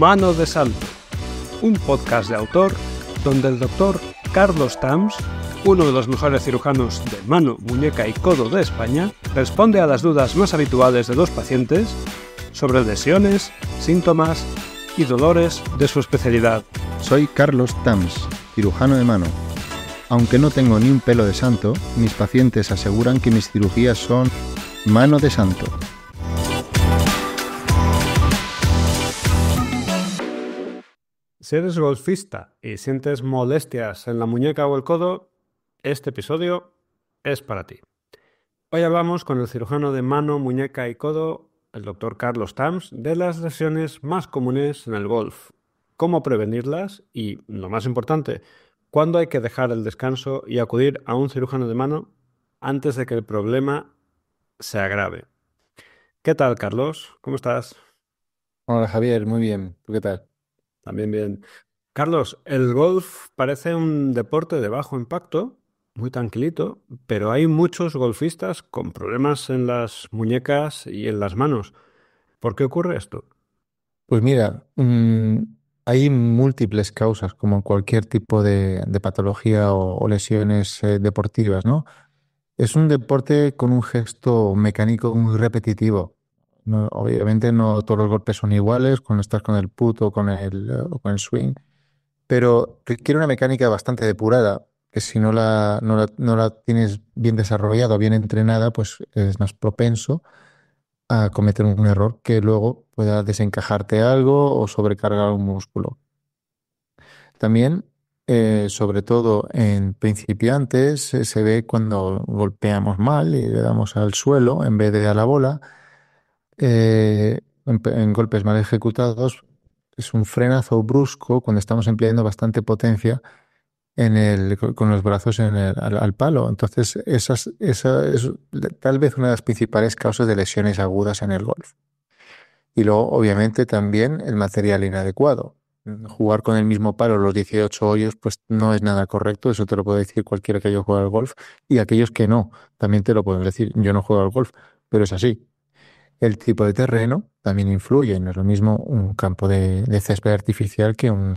Mano de Santo, un podcast de autor donde el doctor Carlos Tams, uno de los mejores cirujanos de mano, muñeca y codo de España, responde a las dudas más habituales de los pacientes sobre lesiones, síntomas y dolores de su especialidad. Soy Carlos Tams, cirujano de mano. Aunque no tengo ni un pelo de santo, mis pacientes aseguran que mis cirugías son mano de santo. Si eres golfista y sientes molestias en la muñeca o el codo, este episodio es para ti. Hoy hablamos con el cirujano de mano, muñeca y codo, el doctor Carlos Tams, de las lesiones más comunes en el golf, cómo prevenirlas y, lo más importante, cuándo hay que dejar el descanso y acudir a un cirujano de mano antes de que el problema se agrave. ¿Qué tal, Carlos? ¿Cómo estás? Hola Javier, muy bien. ¿Tú qué tal? También bien. Carlos, el golf parece un deporte de bajo impacto, muy tranquilito, pero hay muchos golfistas con problemas en las muñecas y en las manos. ¿Por qué ocurre esto? Pues mira, hay múltiples causas, como cualquier tipo de patología o lesiones deportivas, ¿no? Es un deporte con un gesto mecánico muy repetitivo. Obviamente no todos los golpes son iguales cuando estás con el put o con el swing, pero requiere una mecánica bastante depurada, que si no la tienes bien desarrollada o bien entrenada, pues es más propenso a cometer un error que luego pueda desencajarte algo o sobrecargar un músculo. También, sobre todo en principiantes, se ve cuando golpeamos mal y le damos al suelo en vez de a la bola. En golpes mal ejecutados es un frenazo brusco cuando estamos empleando bastante potencia con los brazos al palo. Entonces, esa es tal vez una de las principales causas de lesiones agudas en el golf. Y luego, obviamente, también el material inadecuado. Jugar con el mismo palo los 18 hoyos, pues no es nada correcto. Eso te lo puede decir cualquiera que haya jugado al golf. Y aquellos que no, también te lo pueden decir. Yo no juego al golf, pero es así. El tipo de terreno también influye. No es lo mismo un campo de césped artificial que un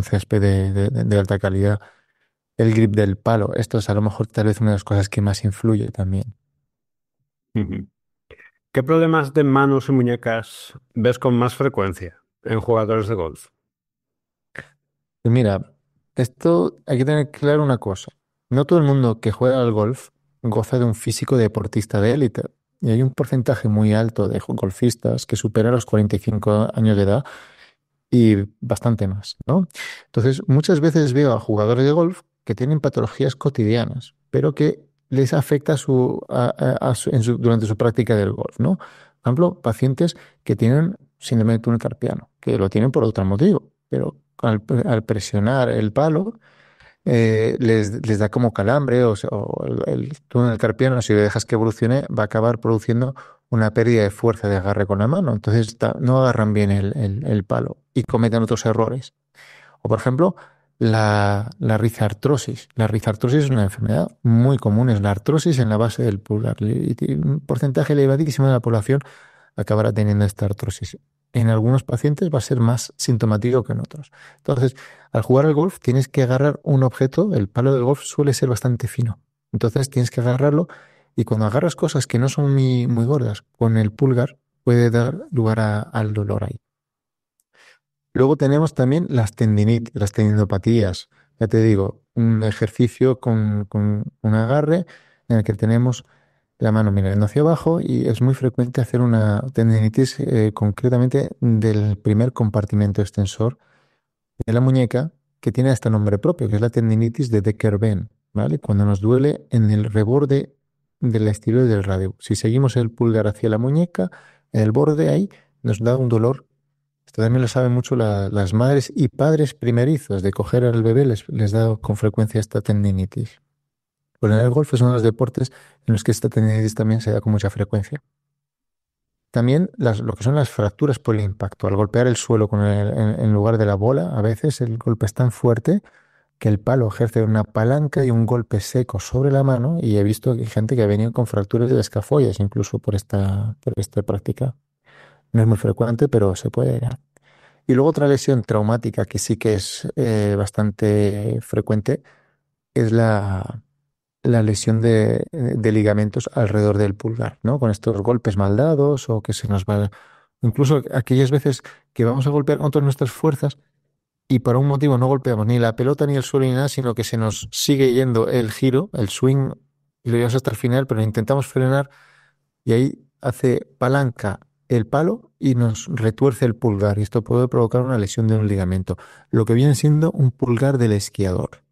césped de alta calidad. El grip del palo. Esto es a lo mejor tal vez una de las cosas que más influye también. Ujú. ¿Qué problemas de manos y muñecas ves con más frecuencia en jugadores de golf? Pues mira, esto hay que tener claro una cosa. No todo el mundo que juega al golf goza de un físico deportista de élite. Y hay un porcentaje muy alto de golfistas que supera los 45 años de edad y bastante más, ¿no? Entonces, muchas veces veo a jugadores de golf que tienen patologías cotidianas, pero que les afecta durante su práctica del golf, ¿no? Por ejemplo, pacientes que tienen síndrome de túnel carpiano, que lo tienen por otro motivo, pero al presionar el palo les da como calambre o el túnel carpiano, si le dejas que evolucione, va a acabar produciendo una pérdida de fuerza de agarre con la mano. Entonces no agarran bien el palo y cometen otros errores. O, por ejemplo, la rizartrosis. La rizartrosis es una enfermedad muy común, es la artrosis en la base del pulgar. Y un porcentaje elevadísimo de la población acabará teniendo esta artrosis. En algunos pacientes va a ser más sintomático que en otros. Entonces, al jugar al golf tienes que agarrar un objeto, el palo del golf suele ser bastante fino. Entonces tienes que agarrarlo y cuando agarras cosas que no son muy gordas con el pulgar, puede dar lugar al dolor ahí. Luego tenemos también las tendinitis, las tendinopatías. Ya te digo, un ejercicio con un agarre en el que tenemos la mano mirando hacia abajo y es muy frecuente hacer una tendinitis concretamente del primer compartimento extensor de la muñeca que tiene hasta nombre propio, que es la tendinitis de Decker-Venn, ¿vale? Cuando nos duele en el reborde del estilo del radio. Si seguimos el pulgar hacia la muñeca, el borde ahí nos da un dolor. Esto también lo saben mucho las madres y padres primerizos, de coger al bebé les da con frecuencia esta tendinitis. Pues en el golf es uno de los deportes en los que esta tendinitis también se da con mucha frecuencia. También lo que son las fracturas por el impacto. Al golpear el suelo en lugar de la bola, a veces el golpe es tan fuerte que el palo ejerce una palanca y un golpe seco sobre la mano y he visto que hay gente que ha venido con fracturas de las escafollas incluso por esta práctica. No es muy frecuente, pero se puede dar. Y luego otra lesión traumática que sí que es bastante frecuente es la lesión de ligamentos alrededor del pulgar, ¿no? Con estos golpes mal dados o que se nos va... Incluso aquellas veces que vamos a golpear con todas nuestras fuerzas y por un motivo no golpeamos ni la pelota ni el suelo ni nada, sino que se nos sigue yendo el giro, el swing, y lo llevamos hasta el final, pero intentamos frenar y ahí hace palanca el palo y nos retuerce el pulgar. Y esto puede provocar una lesión de un ligamento, lo que viene siendo un pulgar del esquiador.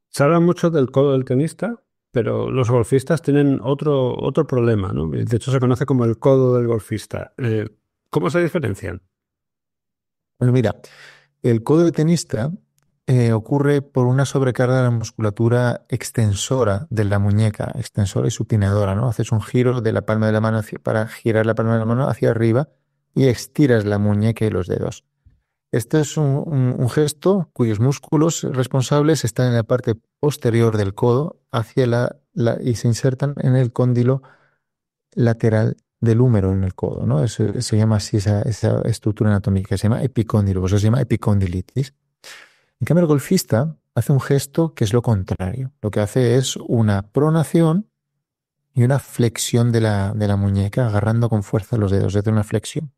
Se habla mucho del codo del tenista, pero los golfistas tienen otro problema, ¿no? De hecho, se conoce como el codo del golfista. ¿Cómo se diferencian? Pues mira, el codo del tenista ocurre por una sobrecarga de la musculatura extensora de la muñeca, extensora y supinadora, ¿no? Haces un giro de la palma de la mano para girar la palma de la mano hacia arriba y estiras la muñeca y los dedos. Este es un gesto cuyos músculos responsables están en la parte posterior del codo hacia y se insertan en el cóndilo lateral del húmero en el codo, ¿no? Se llama así esa estructura anatómica, se llama epicóndilo, pues eso se llama epicondilitis. En cambio, el golfista hace un gesto que es lo contrario. Lo que hace es una pronación y una flexión de la muñeca, agarrando con fuerza los dedos, es decir, una flexión.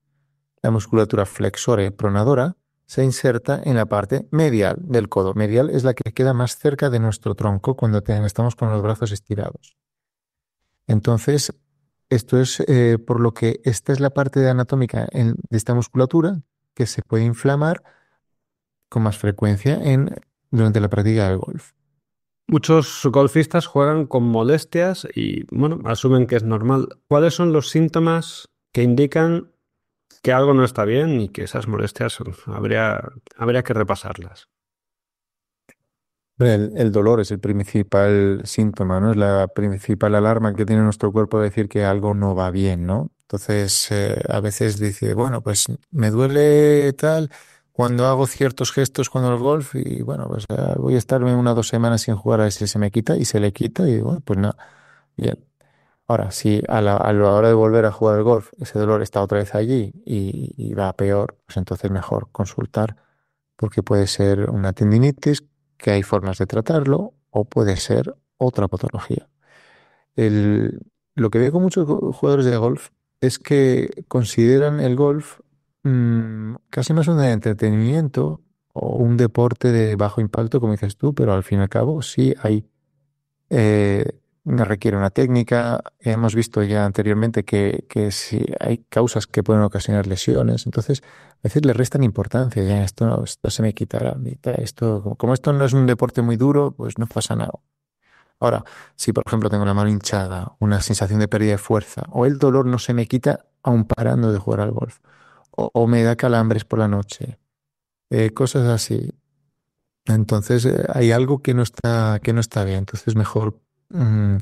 La musculatura flexora y pronadora se inserta en la parte medial del codo. Medial es la que queda más cerca de nuestro tronco cuando estamos con los brazos estirados. Entonces, esto es por lo que esta es la parte anatómica de esta musculatura que se puede inflamar con más frecuencia durante la práctica del golf. Muchos golfistas juegan con molestias y, bueno, asumen que es normal. ¿Cuáles son los síntomas que indican que algo no está bien y que esas molestias habría que repasarlas? El dolor es el principal síntoma, ¿no? Es la principal alarma que tiene nuestro cuerpo de decir que algo no va bien, ¿no? Entonces, a veces dice, bueno, pues me duele tal cuando hago ciertos gestos cuando el golf y bueno, pues voy a estarme 1 o 2 semanas sin jugar a ver si se me quita y se le quita y bueno, pues nada, bien. Ahora, si a la hora de volver a jugar al golf ese dolor está otra vez allí y va peor, pues entonces mejor consultar porque puede ser una tendinitis, que hay formas de tratarlo, o puede ser otra patología. El- lo que veo con muchos jugadores de golf es que consideran el golf casi más un entretenimiento o un deporte de bajo impacto, como dices tú, pero al fin y al cabo sí hay eh, requiere una técnica. Hemos visto ya anteriormente que si hay causas que pueden ocasionar lesiones, entonces a veces le restan importancia. Ya esto, esto se me quitará. Esto, como esto no es un deporte muy duro, pues no pasa nada. Ahora, si por ejemplo tengo la mano hinchada, una sensación de pérdida de fuerza, o el dolor no se me quita aun parando de jugar al golf, o me da calambres por la noche, cosas así. Entonces, hay algo que no está bien. Entonces, mejor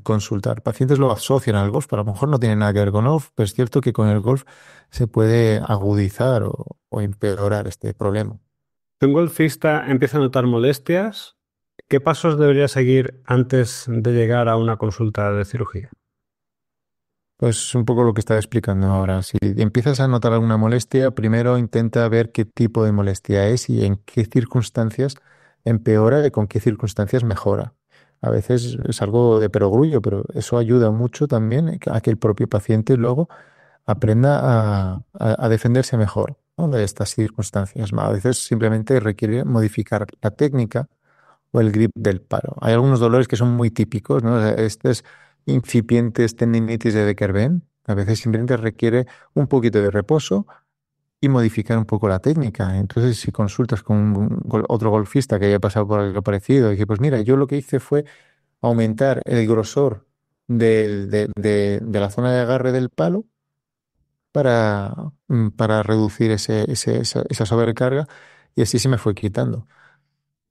consultar. Pacientes lo asocian al golf, pero a lo mejor no tiene nada que ver con golf, pero es cierto que con el golf se puede agudizar o empeorar este problema. Si un golfista empieza a notar molestias, ¿qué pasos debería seguir antes de llegar a una consulta de cirugía? Pues un poco lo que estaba explicando ahora. Si empiezas a notar alguna molestia, primero intenta ver qué tipo de molestia es y en qué circunstancias empeora y con qué circunstancias mejora. A veces es algo de perogrullo, pero eso ayuda mucho también a que el propio paciente luego aprenda a defenderse mejor, ¿no? De estas circunstancias. A veces simplemente requiere modificar la técnica o el grip del palo. Hay algunos dolores que son muy típicos, ¿no? O sea, estas incipientes tendinitis de Becker-Benz, a veces simplemente requiere un poquito de reposo y modificar un poco la técnica. Entonces, si consultas con otro golfista que haya pasado por algo parecido, y dice, pues mira, yo lo que hice fue aumentar el grosor de la zona de agarre del palo para reducir esa sobrecarga y así se me fue quitando.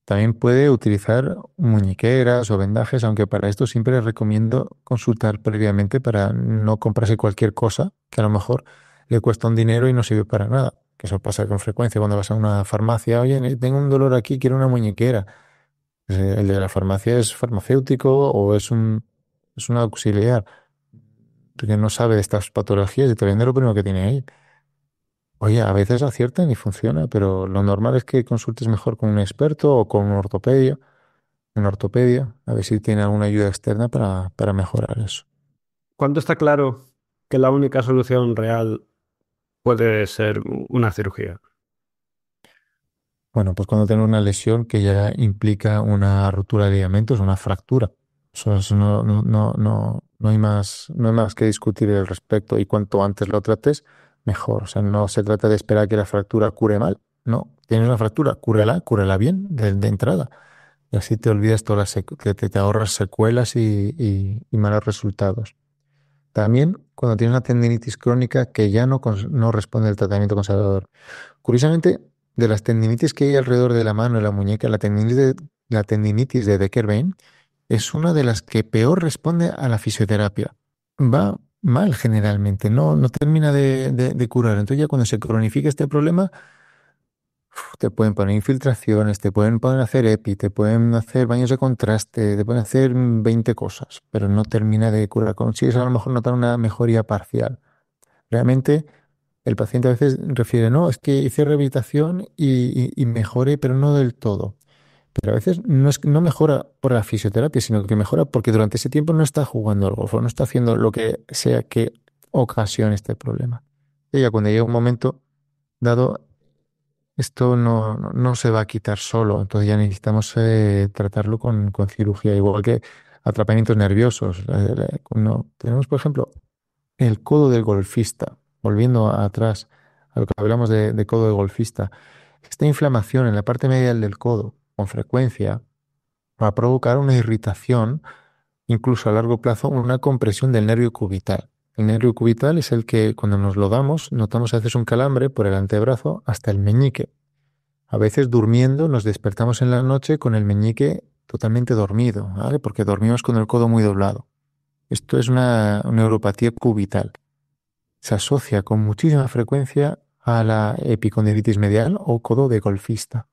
También puede utilizar muñequeras o vendajes, aunque para esto siempre recomiendo consultar previamente para no comprarse cualquier cosa que a lo mejor le cuesta un dinero y no sirve para nada. Que eso pasa con frecuencia cuando vas a una farmacia. Oye, tengo un dolor aquí, quiero una muñequera. Pues, el de la farmacia es farmacéutico o es un auxiliar, porque no sabe de estas patologías y te vende lo primero que tiene ahí. Oye, a veces aciertan y funciona, pero lo normal es que consultes mejor con un experto o con un ortopedia, a ver si tiene alguna ayuda externa para mejorar eso. ¿Cuándo está claro que la única solución real puede ser una cirugía? Bueno, pues cuando tengo una lesión que ya implica una ruptura de ligamentos, una fractura. Eso no hay más que discutir al respecto. Y cuanto antes lo trates, mejor. O sea, no se trata de esperar que la fractura cure mal. No, tienes una fractura, cúrala bien de entrada. Y así te olvidas te ahorras secuelas y malos resultados. También cuando tienes una tendinitis crónica que ya no responde al tratamiento conservador. Curiosamente, de las tendinitis que hay alrededor de la mano y la muñeca, la tendinitis de Decker-Vein es una de las que peor responde a la fisioterapia. Va mal generalmente, no termina de curar. Entonces ya cuando se cronifica este problema, te pueden poner infiltraciones, te pueden poner a hacer EPI, te pueden hacer baños de contraste, te pueden hacer 20 cosas, pero no termina de curar. Consigues a lo mejor notar una mejoría parcial. Realmente el paciente a veces refiere, no, es que hice rehabilitación y mejoré, pero no del todo. Pero a veces no mejora por la fisioterapia, sino que mejora porque durante ese tiempo no está jugando al golf o no está haciendo lo que sea que ocasione este problema. Y ya cuando llega un momento dado, esto no se va a quitar solo, entonces ya necesitamos tratarlo con cirugía, igual que atrapamientos nerviosos. Tenemos, por ejemplo, el codo del golfista, volviendo atrás a lo que hablamos de codo de golfista, esta inflamación en la parte medial del codo con frecuencia va a provocar una irritación, incluso a largo plazo, una compresión del nervio cubital. El nervio cubital es el que cuando nos lo damos notamos a veces un calambre por el antebrazo hasta el meñique. A veces durmiendo nos despertamos en la noche con el meñique totalmente dormido, ¿vale? Porque dormimos con el codo muy doblado. Esto es una neuropatía cubital. Se asocia con muchísima frecuencia a la epicondilitis medial o codo de golfista.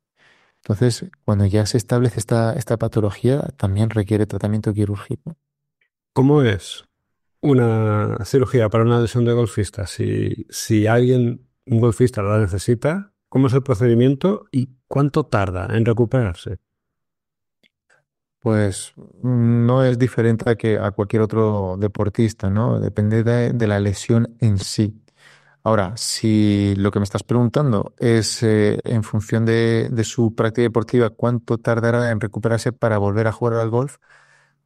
Entonces, cuando ya se establece esta patología, también requiere tratamiento quirúrgico. ¿Cómo es una cirugía para una lesión de golfista? Si alguien, un golfista, la necesita, ¿cómo es el procedimiento y cuánto tarda en recuperarse? Pues no es diferente a cualquier otro deportista, ¿no? Depende de la lesión en sí. Ahora, si lo que me estás preguntando es en función de su práctica deportiva, cuánto tardará en recuperarse para volver a jugar al golf,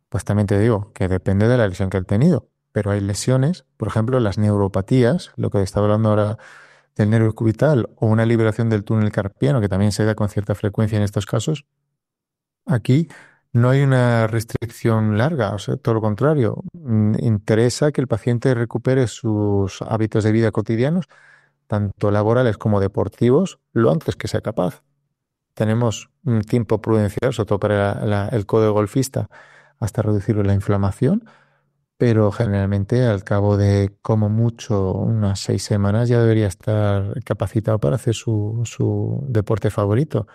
pues también te digo que depende de la lesión que ha tenido. Pero hay lesiones, por ejemplo, las neuropatías, lo que estaba hablando ahora del nervio cubital, o una liberación del túnel carpiano, que también se da con cierta frecuencia en estos casos. Aquí no hay una restricción larga, o sea, todo lo contrario. Interesa que el paciente recupere sus hábitos de vida cotidianos, tanto laborales como deportivos, lo antes que sea capaz. Tenemos un tiempo prudencial, sobre todo para el codo de golfista, hasta reducir la inflamación, pero generalmente al cabo de como mucho unas 6 semanas ya debería estar capacitado para hacer su deporte favorito.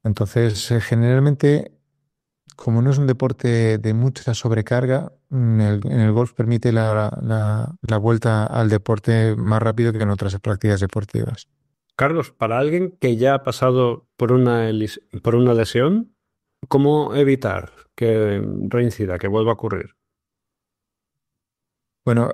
Entonces, generalmente, como no es un deporte de mucha sobrecarga, en el golf permite la vuelta al deporte más rápido que en otras prácticas deportivas. Carlos, para alguien que ya ha pasado por por una lesión, ¿cómo evitar que reincida, que vuelva a ocurrir? Bueno,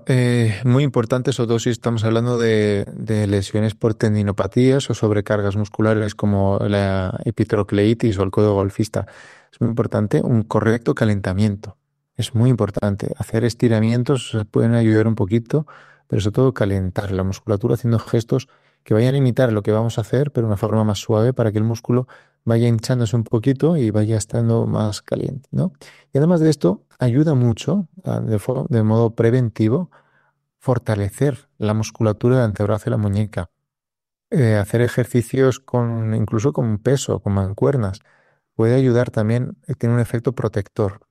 muy importante, sobre todo si estamos hablando de lesiones por tendinopatías o sobrecargas musculares como la epitrocleitis o el codo golfista. Es muy importante un correcto calentamiento. Es muy importante. Hacer estiramientos pueden ayudar un poquito, pero sobre todo calentar la musculatura haciendo gestos que vayan a imitar lo que vamos a hacer, pero de una forma más suave para que el músculo vaya hinchándose un poquito y vaya estando más caliente, ¿no? Y además de esto, ayuda mucho, de modo preventivo, fortalecer la musculatura del antebrazo y la muñeca. Hacer ejercicios incluso con peso, con mancuernas, puede ayudar también, tiene un efecto protector.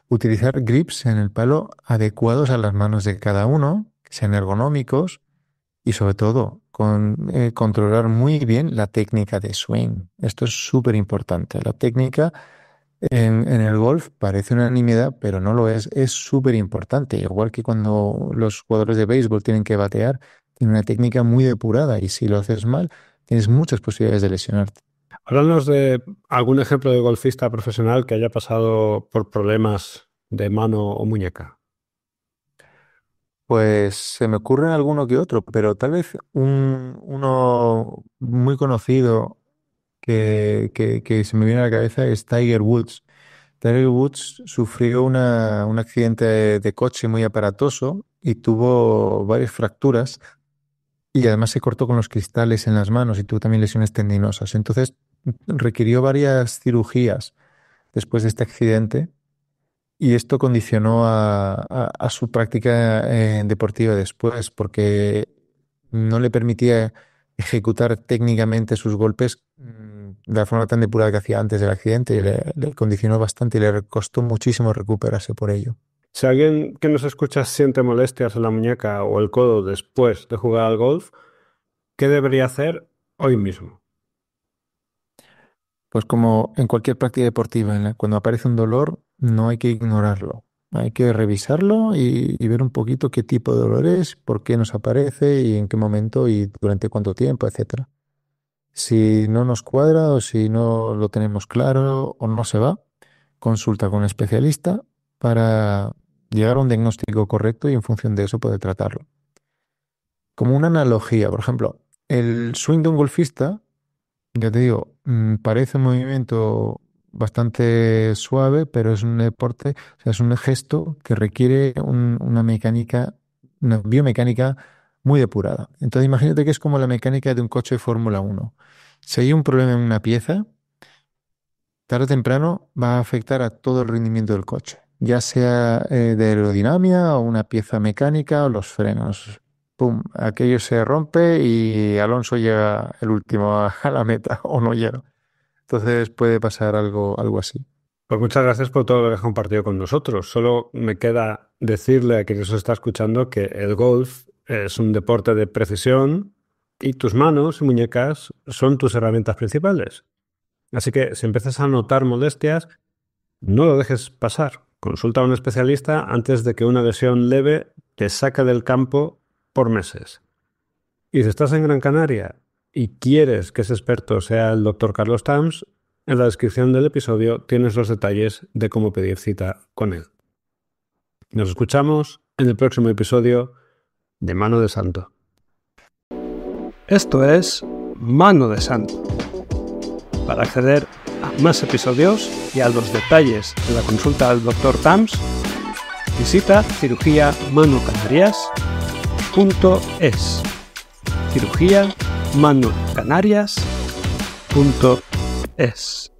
Utilizar grips en el palo adecuados a las manos de cada uno, que sean ergonómicos y sobre todo controlar muy bien la técnica de swing. Esto es súper importante. La técnica en el golf parece una nimiedad, pero no lo es. Es súper importante. Igual que cuando los jugadores de béisbol tienen que batear, tiene una técnica muy depurada y si lo haces mal, tienes muchas posibilidades de lesionarte. Háblanos de algún ejemplo de golfista profesional que haya pasado por problemas de mano o muñeca. Pues se me ocurre alguno que otro, pero tal vez uno muy conocido que se me viene a la cabeza es Tiger Woods. Tiger Woods sufrió un accidente de coche muy aparatoso y tuvo varias fracturas y además se cortó con los cristales en las manos y tuvo también lesiones tendinosas. Entonces requirió varias cirugías después de este accidente y esto condicionó a su práctica deportiva después porque no le permitía ejecutar técnicamente sus golpes de la forma tan depurada que hacía antes del accidente y le condicionó bastante y le costó muchísimo recuperarse por ello. Si alguien que nos escucha siente molestias en la muñeca o el codo después de jugar al golf, ¿qué debería hacer hoy mismo? Pues como en cualquier práctica deportiva, cuando aparece un dolor, no hay que ignorarlo. Hay que revisarlo y ver un poquito qué tipo de dolor es, por qué nos aparece y en qué momento y durante cuánto tiempo, etcétera. Si no nos cuadra o si no lo tenemos claro o no se va, consulta con un especialista para llegar a un diagnóstico correcto y en función de eso poder tratarlo. Como una analogía, por ejemplo, el swing de un golfista, ya te digo, parece un movimiento bastante suave, pero es un deporte, o sea, es un gesto que requiere una mecánica, una biomecánica muy depurada. Entonces, imagínate que es como la mecánica de un coche de Fórmula 1. Si hay un problema en una pieza, tarde o temprano va a afectar a todo el rendimiento del coche, ya sea de aerodinámica o una pieza mecánica o los frenos. Pum, aquello se rompe y Alonso llega el último a la meta o no llega. Entonces puede pasar algo así. Pues muchas gracias por todo lo que has compartido con nosotros. Solo me queda decirle a quien nos está escuchando que el golf es un deporte de precisión y tus manos y muñecas son tus herramientas principales. Así que si empiezas a notar molestias, no lo dejes pasar. Consulta a un especialista antes de que una lesión leve te saque del campo por meses. Y si estás en Gran Canaria y quieres que ese experto sea el doctor Carlos Tams, en la descripción del episodio tienes los detalles de cómo pedir cita con él. Nos escuchamos en el próximo episodio de Mano de Santo. Esto es Mano de Santo. Para acceder a más episodios y a los detalles de la consulta al Dr. Tams, visita cirugiamanocanarias.es. cirugiamanocanarias.es